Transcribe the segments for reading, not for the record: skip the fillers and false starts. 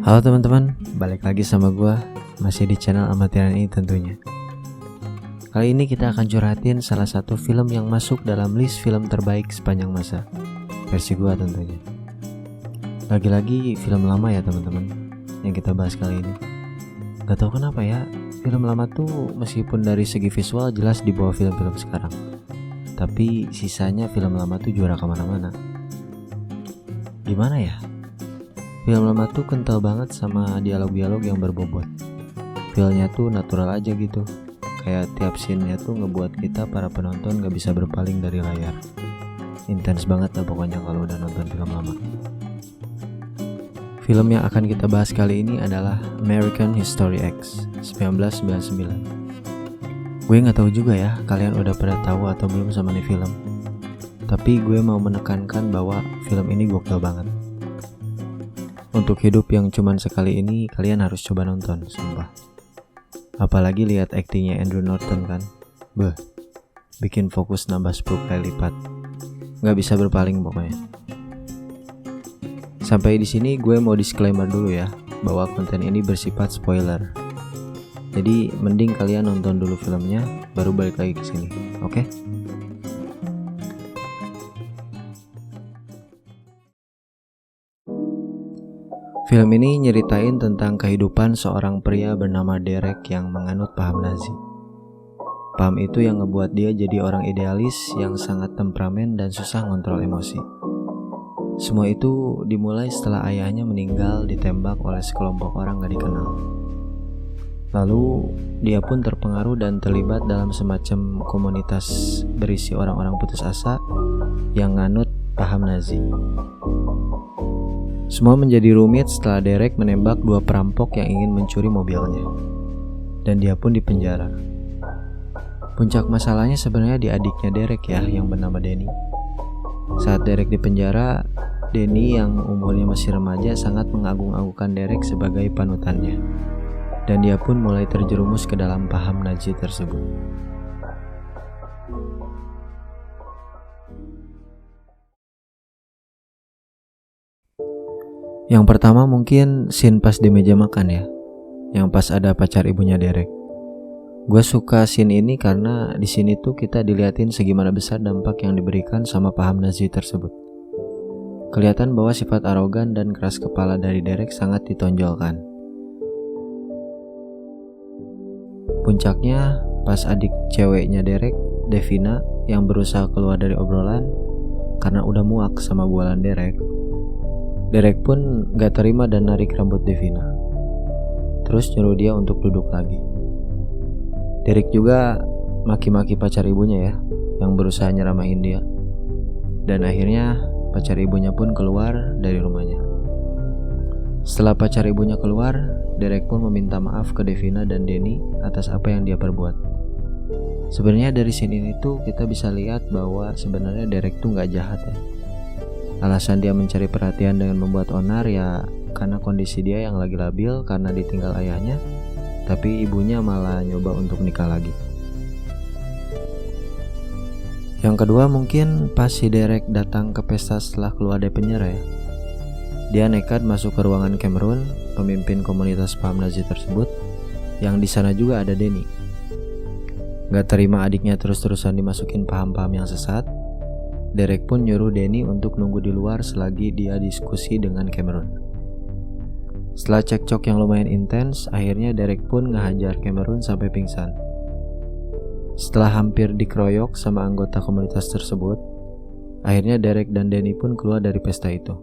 Halo teman-teman, balik lagi sama gue, masih di channel Amatiran ini tentunya. Kali ini kita akan curhatin salah satu film yang masuk dalam list film terbaik sepanjang masa, versi gue tentunya. Lagi-lagi film lama ya teman-teman, yang kita bahas kali ini. Gak tau kenapa ya, film lama tuh meskipun dari segi visual jelas di bawah film-film sekarang, tapi sisanya film lama tuh juara kemana-mana. Gimana ya? Film lama tuh kental banget sama dialog-dialog yang berbobot. Feel-nya tuh natural aja gitu. Kayak tiap scene-nya tuh ngebuat kita para penonton gak bisa berpaling dari layar. Intens banget lah pokoknya kalau udah nonton film lama. Film yang akan kita bahas kali ini adalah American History X 1999. Gue gak tahu juga ya kalian udah pada tahu atau belum sama nih film. Tapi gue mau menekankan bahwa film ini gokil banget. Untuk hidup yang cuman sekali ini, kalian harus coba nonton, sumpah. Apalagi lihat aktingnya Andrew Norton kan. Bikin fokus nambah 10 kali lipat. Gak bisa berpaling pokoknya. Sampai di sini gue mau disclaimer dulu ya, bahwa konten ini bersifat spoiler. Jadi mending kalian nonton dulu filmnya, baru balik lagi ke sini, oke? Film ini nyeritain tentang kehidupan seorang pria bernama Derek yang menganut paham Nazi. Paham itu yang ngebuat dia jadi orang idealis yang sangat temperamen dan susah ngontrol emosi. Semua itu dimulai setelah ayahnya meninggal ditembak oleh sekelompok orang gak dikenal. Lalu dia pun terpengaruh dan terlibat dalam semacam komunitas berisi orang-orang putus asa yang nganut paham Nazi. Semua menjadi rumit setelah Derek menembak 2 perampok yang ingin mencuri mobilnya. Dan dia pun dipenjara. Puncak masalahnya sebenarnya di adiknya Derek ya, yang bernama Denny. Saat Derek dipenjara, Denny yang umurnya masih remaja sangat mengagung-agungkan Derek sebagai panutannya. Dan dia pun mulai terjerumus ke dalam paham Nazi tersebut. Yang pertama mungkin scene pas di meja makan ya, yang pas ada pacar ibunya Derek. Gue suka scene ini karena di sini tuh kita diliatin segimana besar dampak yang diberikan sama paham Nazi tersebut. Kelihatan bahwa sifat arogan dan keras kepala dari Derek sangat ditonjolkan. Puncaknya pas adik ceweknya Derek, Devina, yang berusaha keluar dari obrolan karena udah muak sama bualan Derek. Derek pun gak terima dan narik rambut Devina. Terus nyuruh dia untuk duduk lagi. Derek juga maki-maki pacar ibunya ya, yang berusaha nyeramahin dia. Dan akhirnya pacar ibunya pun keluar dari rumahnya. Setelah pacar ibunya keluar, Derek pun meminta maaf ke Devina dan Denny atas apa yang dia perbuat. Sebenarnya dari sini ini tuh kita bisa lihat bahwa sebenarnya Derek tuh gak jahat ya. Alasan dia mencari perhatian dengan membuat onar ya karena kondisi dia yang lagi labil karena ditinggal ayahnya, tapi ibunya malah nyoba untuk nikah lagi. Yang kedua mungkin pas si Derek datang ke pesta setelah keluar dari penjara ya. Dia nekat masuk ke ruangan Cameron, pemimpin komunitas paham Nazi tersebut, yang di sana juga ada Denny. Gak terima adiknya terus-terusan dimasukin paham-paham yang sesat, Derek pun nyuruh Denny untuk nunggu di luar selagi dia diskusi dengan Cameron. Setelah cekcok yang lumayan intens, akhirnya Derek pun ngehajar Cameron sampai pingsan. Setelah hampir dikeroyok sama anggota komunitas tersebut, akhirnya Derek dan Denny pun keluar dari pesta itu.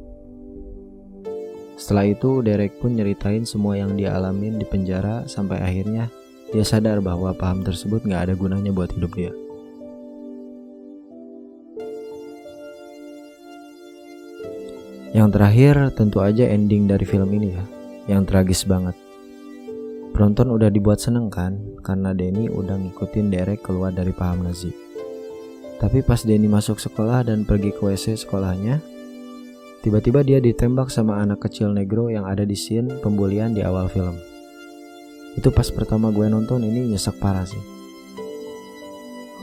Setelah itu, Derek pun nyeritain semua yang dia alamin di penjara sampai akhirnya dia sadar bahwa paham tersebut gak ada gunanya buat hidup dia. Yang terakhir tentu aja ending dari film ini ya, yang tragis banget. Penonton udah dibuat seneng kan, karena Denny udah ngikutin Derek keluar dari paham Nazi. Tapi pas Denny masuk sekolah dan pergi ke WC sekolahnya, tiba-tiba dia ditembak sama anak kecil negro yang ada di scene pembulian di awal film. Itu pas pertama gue nonton ini nyesek parah sih.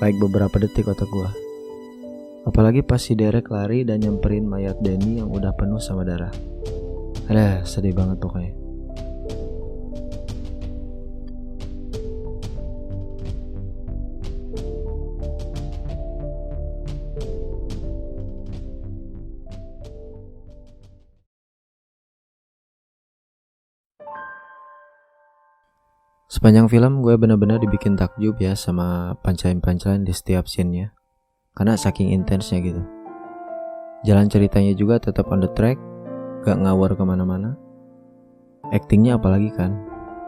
Like beberapa detik otak gue. Apalagi pas si Derek lari dan nyamperin mayat Denny yang udah penuh sama darah. Sedih banget pokoknya. Sepanjang film gue benar-benar dibikin takjub ya sama punchline-punchline di setiap scene-nya. Karena saking intensnya gitu. Jalan ceritanya juga tetap on the track, gak ngawur kemana-mana. Actingnya apalagi kan,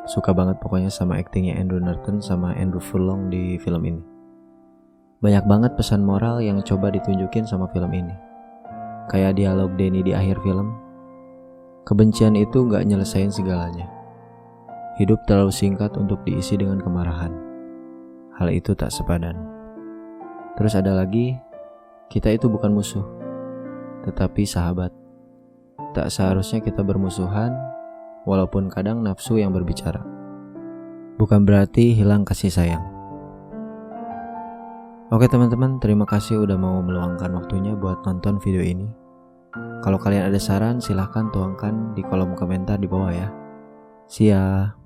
suka banget pokoknya sama actingnya Andrew Norton sama Andrew Furlong di film ini. Banyak banget pesan moral yang coba ditunjukin sama film ini. Kayak dialog Danny di akhir film, kebencian itu gak nyelesain segalanya. Hidup terlalu singkat untuk diisi dengan kemarahan. Hal itu tak sepadan. Terus ada lagi, kita itu bukan musuh, tetapi sahabat. Tak seharusnya kita bermusuhan, walaupun kadang nafsu yang berbicara. Bukan berarti hilang kasih sayang. Oke teman-teman, terima kasih udah mau meluangkan waktunya buat nonton video ini. Kalau kalian ada saran, silahkan tuangkan di kolom komentar di bawah ya. See ya.